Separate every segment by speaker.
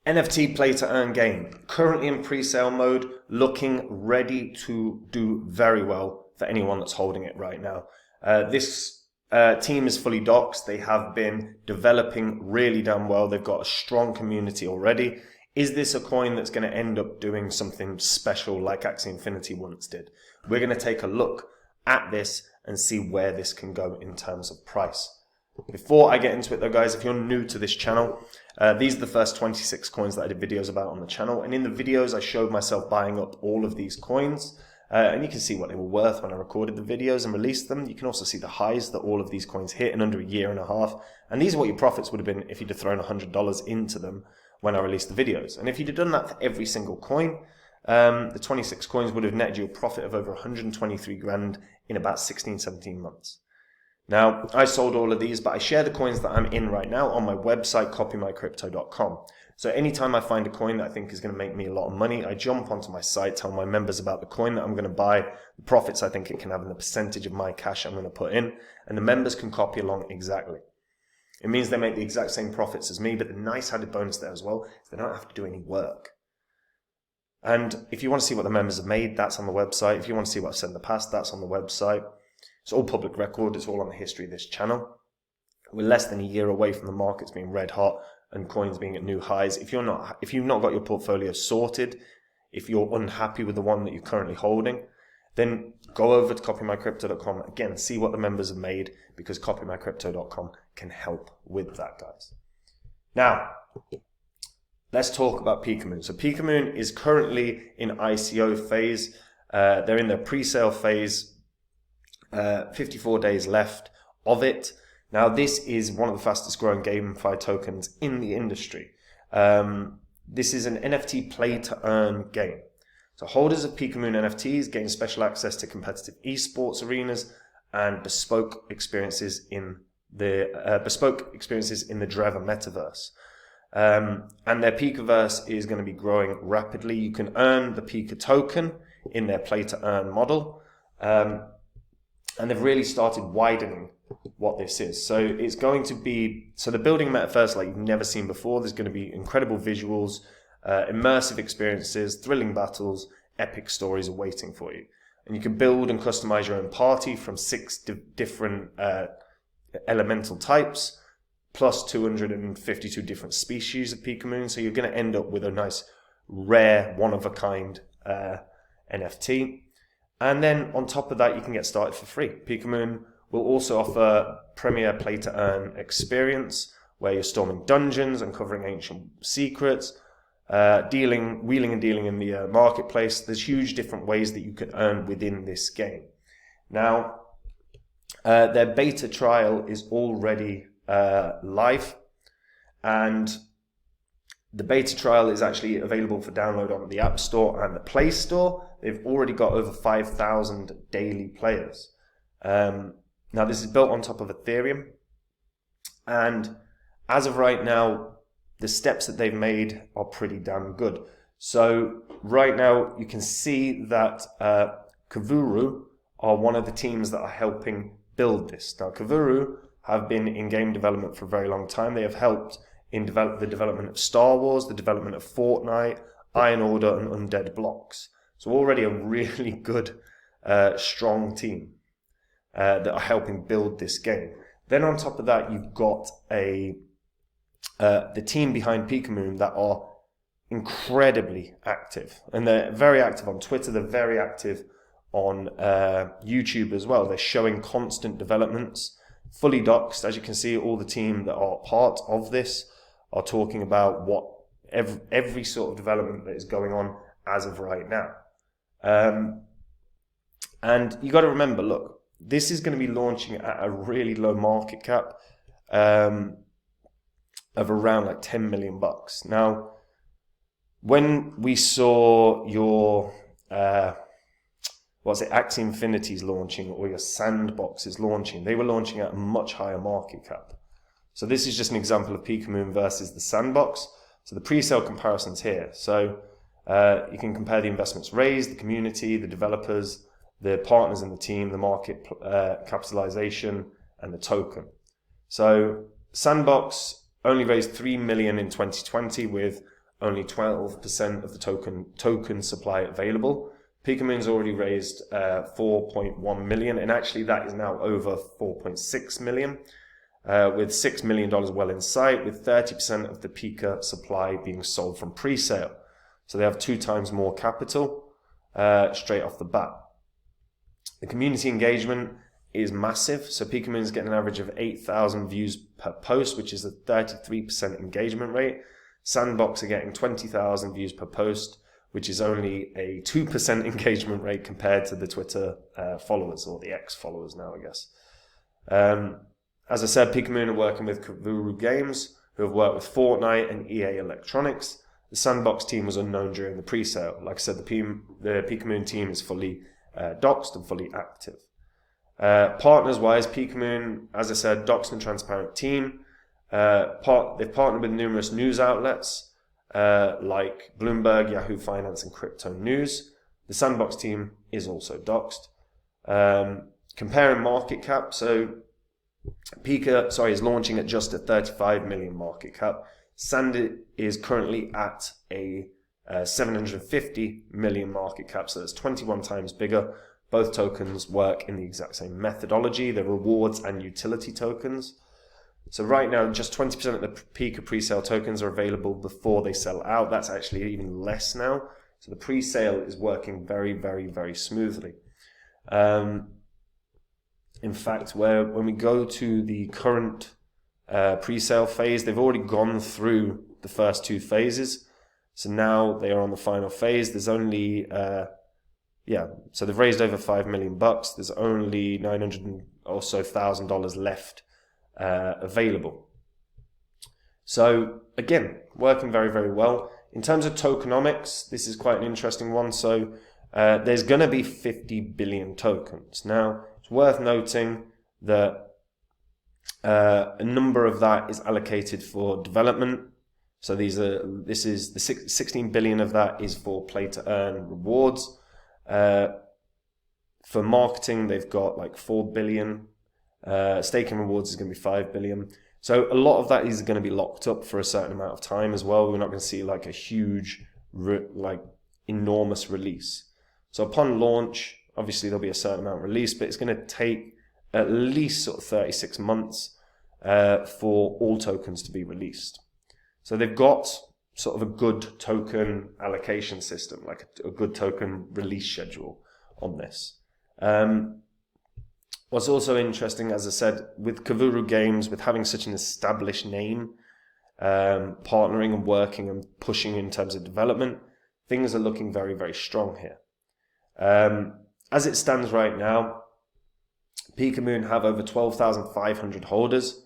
Speaker 1: NFT play to earn game, currently in pre-sale mode, looking ready to do very well for anyone that's holding it right now. This team is fully doxed. They have been developing really damn well. They've got a strong community already. Is this a coin that's going to end up doing something special like Axie Infinity once did? We're going to take a look at this and see where this can go in terms of price. Before I get into it though, guys, if you're new to this channel, these are the first 26 coins that I did videos about on the channel. And in the videos, I showed myself buying up all of these coins. And you can see what they were worth when I recorded the videos and released them. You can also see the highs that all of these coins hit in under a year and a half. And these are what your profits would have been if you'd have thrown $100 into them when I released the videos. And if you'd have done that for every single coin, the 26 coins would have netted you a profit of over 123 grand in about 16, 17 months. Now, I sold all of these, but I share the coins that I'm in right now on my website, copymycrypto.com. So anytime I find a coin that I think is going to make me a lot of money, I jump onto my site, tell my members about the coin that I'm going to buy, the profits I think it can have, and the percentage of my cash I'm going to put in, and the members can copy along exactly. It means they make the exact same profits as me, but the nice added bonus there as well is they don't have to do any work. And if you want to see what the members have made, that's on the website. If you want to see what I've said in the past, that's on the website. It's all public record. It's all on the history of this channel. We're less than a year away from the markets being red hot and coins being at new highs. If you've not got your portfolio sorted, if you're unhappy with the one that you're currently holding, then go over to copymycrypto.com. Again, see what the members have made, because copymycrypto.com can help with that, guys. Now, let's talk about Pikamoon. So Pikamoon is currently in ICO phase. They're in their pre-sale phase. 54 days left of it. Now, this is one of the fastest growing GameFi tokens in the industry. This is an NFT play to earn game. So holders of Pikamoon NFTs gain special access to competitive esports arenas and bespoke experiences in the Drever metaverse. And their Pikaverse is going to be growing rapidly. You can earn the Pika token in their play to earn model. And they've really started widening what this is. So it's going to be, so they're building a metaverse like you've never seen before. There's going to be incredible visuals, immersive experiences, thrilling battles, epic stories awaiting for you. And you can build and customize your own party from 6 different elemental types, plus 252 different species of Pikamoon. So you're going to end up with a nice, rare, one-of-a-kind NFT. And then on top of that, you can get started for free. Pikamoon will also offer Premier Play to Earn experience, where you're storming dungeons, uncovering ancient secrets, wheeling and dealing in the marketplace. There's huge different ways that you can earn within this game. Now, their beta trial is already live, and the beta trial is actually available for download on the App Store and the Play Store. They've already got over 5,000 daily players. Now, this is built on top of Ethereum. And as of right now, the steps that they've made are pretty damn good. So right now, you can see that Kavuru are one of the teams that are helping build this. Now, Kavuru have been in game development for a very long time. They have helped in the development of Star Wars, the development of Fortnite, Iron Order, and Undead Blocks. So already a really good, strong team that are helping build this game. Then on top of that, you've got the team behind Pikamoon that are incredibly active. And they're very active on Twitter. They're very active on YouTube as well. They're showing constant developments, fully doxed. As you can see, all the team that are part of this are talking about what every sort of development that is going on as of right now. And you got to remember, look, this is going to be launching at a really low market cap of around like 10 million bucks. Now, when we saw your Axie Infinity's launching, or your Sandboxes launching, they were launching at a much higher market cap. So this is just an example of Pikamoon versus the Sandbox. So the pre-sale comparisons here. So you can compare the investments raised, the community, the developers, the partners in the team, the market capitalization, and the token. So Sandbox only raised 3 million in 2020 with only 12% of the token supply available. Pikamoon's already raised 4.1 million, and actually that is now over 4.6 million, with $6 million well in sight, with 30% of the Pika supply being sold from pre-sale. So they have 2 times more capital straight off the bat. The community engagement is massive. So Pikamoon's getting an average of 8,000 views per post, which is a 33% engagement rate. Sandbox are getting 20,000 views per post, which is only a 2% engagement rate compared to the Twitter followers, or the X followers now, I guess. As I said, Pikamoon are working with Kavuru Games, who have worked with Fortnite and EA Electronics. The Sandbox team was unknown during the pre-sale. Like I said, the Pikamoon team is fully doxed and fully active. Partners-wise, Pikamoon, as I said, doxed and transparent team. They've partnered with numerous news outlets like Bloomberg, Yahoo Finance, and Crypto News. The Sandbox team is also doxed. Comparing market cap, so Pika, is launching at just a 35 million market cap. Sand is currently at a 750 million market cap, so that's 21 times bigger. Both tokens work in the exact same methodology. They're rewards and utility tokens. So right now, just 20% of the Pika pre-sale tokens are available before they sell out. That's actually even less now. So the pre-sale is working very, very, very smoothly. In fact, when we go to the current pre-sale phase, they've already gone through the first 2 phases. So now they are on the final phase. There's only, so they've raised over $5 million. There's only $900 or so thousand left available. So again, working very, very well. In terms of tokenomics, this is quite an interesting one. So there's going to be 50 billion tokens. Now, it's worth noting that a number of that is allocated for development. So this is the 16 billion of that is for play to earn rewards. For marketing, they've got like 4 billion. Staking rewards is going to be 5 billion. So a lot of that is going to be locked up for a certain amount of time as well. We're not going to see like a huge, enormous release. So upon launch, obviously there'll be a certain amount released, but it's going to take at least sort of 36 months for all tokens to be released. So they've got sort of a good token allocation system, like a good token release schedule on this. What's also interesting, as I said, with Kavuru Games, with having such an established name, partnering and working and pushing in terms of development, things are looking very, very strong here. As it stands right now, Pikamoon have over 12,500 holders.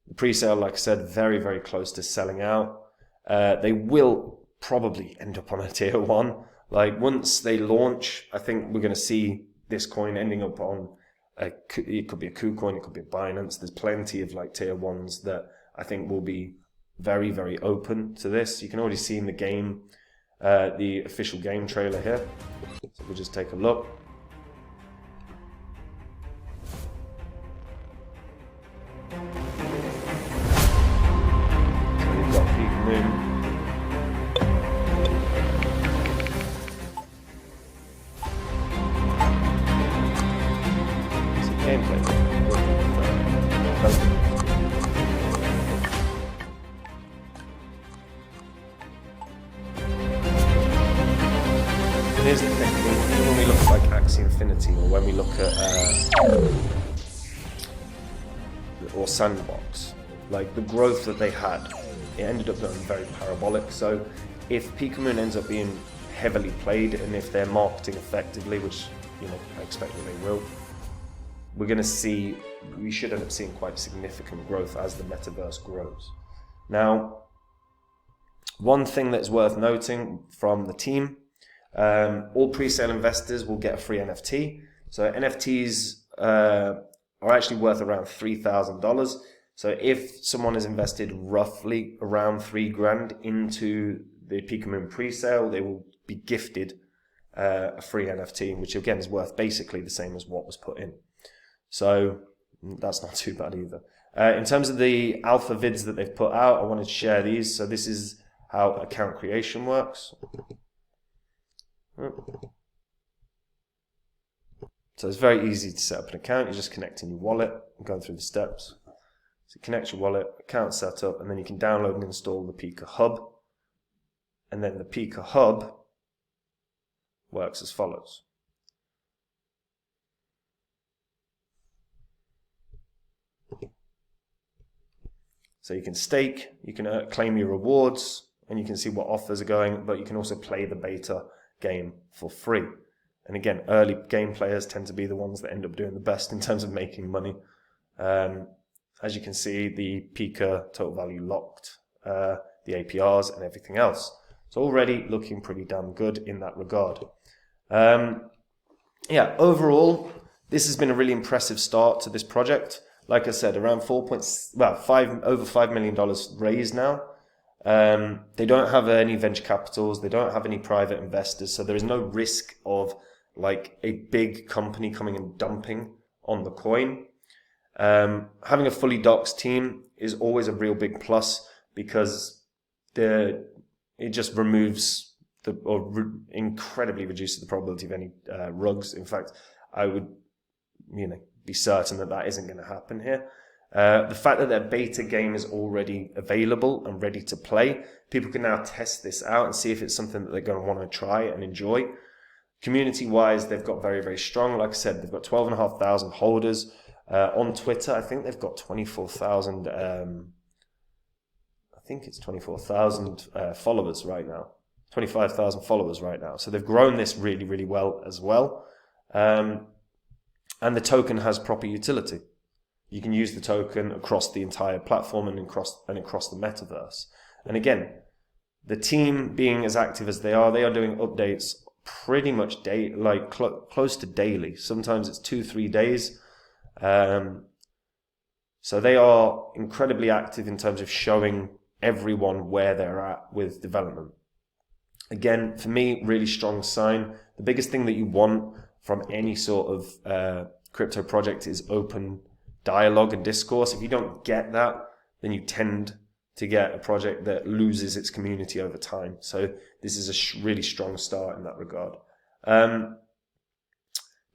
Speaker 1: The pre-sale, like I said, very, very close to selling out. They will probably end up on a tier 1. Like once they launch, I think we're going to see this coin ending up on it could be a KuCoin, it could be a Binance. There's plenty of like tier 1s that I think will be very, very open to this. You can already see in the game, the official game trailer here. So we'll just take a look. So we've got Pikamoon. Gameplay. Here's the thing, when we look at like Axie Infinity, or when we look at or Sandbox, like the growth that they had, it ended up being very parabolic. So if Pikamoon ends up being heavily played, and if they're marketing effectively, which I expect that they will, we should end up seeing quite significant growth as the metaverse grows. Now, one thing that's worth noting from the team, all pre-sale investors will get a free NFT. So NFTs are actually worth around $3,000. So if someone has invested roughly around $3,000 into the Pikamoon pre-sale, they will be gifted a free NFT, which again is worth basically the same as what was put in. So that's not too bad either. In terms of the alpha vids that they've put out, I wanted to share these. So this is how account creation works. So it's very easy to set up an account. You're just connecting your wallet and going through the steps. So connect your wallet, account setup, and then you can download and install the Pika Hub. And then the Pika Hub works as follows. So you can stake, you can claim your rewards, and you can see what offers are going, but you can also play the beta game for free. And again, early game players tend to be the ones that end up doing the best in terms of making money. As you can see, the Pika total value locked, the APRs and everything else. So already looking pretty damn good in that regard. Yeah, overall, this has been a really impressive start to this project. Like I said, around over $5 million raised now. They don't have any venture capitals. They don't have any private investors. So there is no risk of like a big company coming and dumping on the coin. Having a fully doxed team is always a real big plus because it just removes incredibly reduces the probability of any rugs. In fact, I would be certain that isn't going to happen here. The fact that their beta game is already available and ready to play, people can now test this out and see if it's something that they're going to want to try and enjoy. Community-wise, they've got very, very strong. Like I said, they've got 12,500 holders. On Twitter, I think they've got 24,000. I think it's 24,000 followers right now. 25,000 followers right now. So they've grown this really, really well as well. And the token has proper utility. You can use the token across the entire platform and across the metaverse. And again, the team being as active as they are doing updates pretty much close to daily. Sometimes it's 2-3 days. So they are incredibly active in terms of showing everyone where they're at with development. Again, for me, really strong sign. The biggest thing that you want from any sort of crypto project is open dialogue and discourse. If you don't get that, then you tend to get a project that loses its community over time. So this is a really strong start in that regard.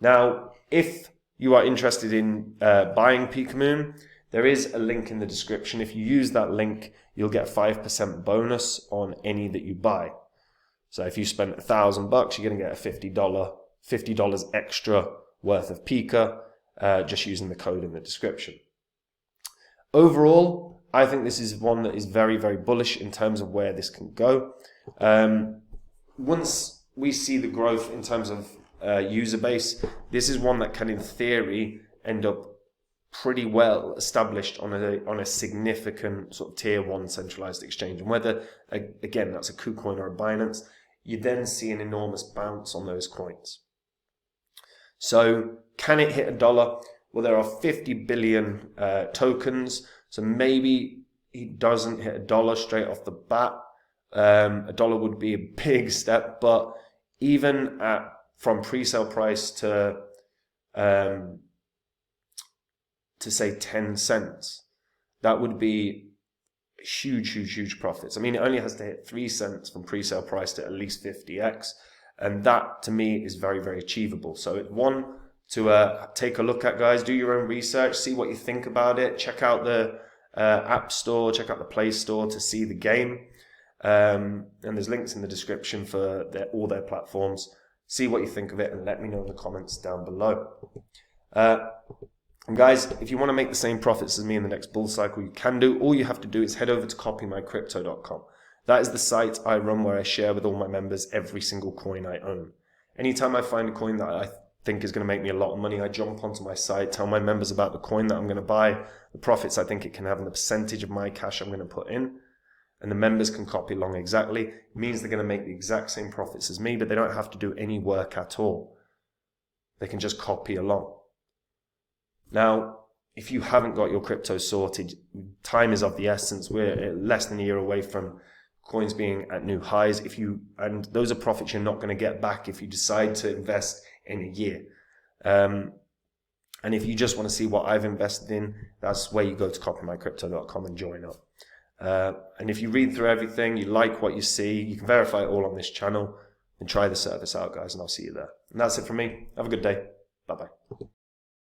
Speaker 1: Now, if you are interested in buying Pikamoon, there is a link in the description. If you use that link, you'll get a 5% bonus on any that you buy. So if you spend $1,000, you're going to get a $50 extra worth of Pika, just using the code in the description. Overall, I think this is one that is very, very bullish in terms of where this can go. Once we see the growth in terms of user base, this is one that can, in theory, end up pretty well established on a significant sort of tier 1 centralized exchange. And whether, again, that's a KuCoin or a Binance, you then see an enormous bounce on those coins. So can it hit $1? Well, there are 50 billion tokens, so maybe it doesn't hit $1 straight off the bat. $1 would be a big step, but even from pre-sale price to say 10 cents, that would be huge profits. I mean, it only has to hit 3 cents from pre-sale price to at least 50x, and that to me is very, very achievable. So it's one to take a look at, guys. Do your own research, see what you think about it. Check out the App Store, check out the Play Store to see the game, and there's links in the description for all their platforms. See what you think of it and let me know in the comments down below. And guys, if you want to make the same profits as me in the next bull cycle, you can do. All you have to do is head over to copymycrypto.com. That is the site I run where I share with all my members every single coin I own. Anytime I find a coin that I think is going to make me a lot of money, I jump onto my site, tell my members about the coin that I'm going to buy, the profits I think it can have, and the percentage of my cash I'm going to put in. And the members can copy along exactly. It means they're going to make the exact same profits as me, but they don't have to do any work at all. They can just copy along. Now, if you haven't got your crypto sorted, time is of the essence. We're less than a year away from coins being at new highs. And those are profits you're not going to get back if you decide to invest in a year. And if you just want to see what I've invested in, that's where you go to copymycrypto.com and join up. And if you read through everything, you like what you see, you can verify it all on this channel, then try the service out, guys, and I'll see you there. And that's it from me. Have a good day. Bye-bye.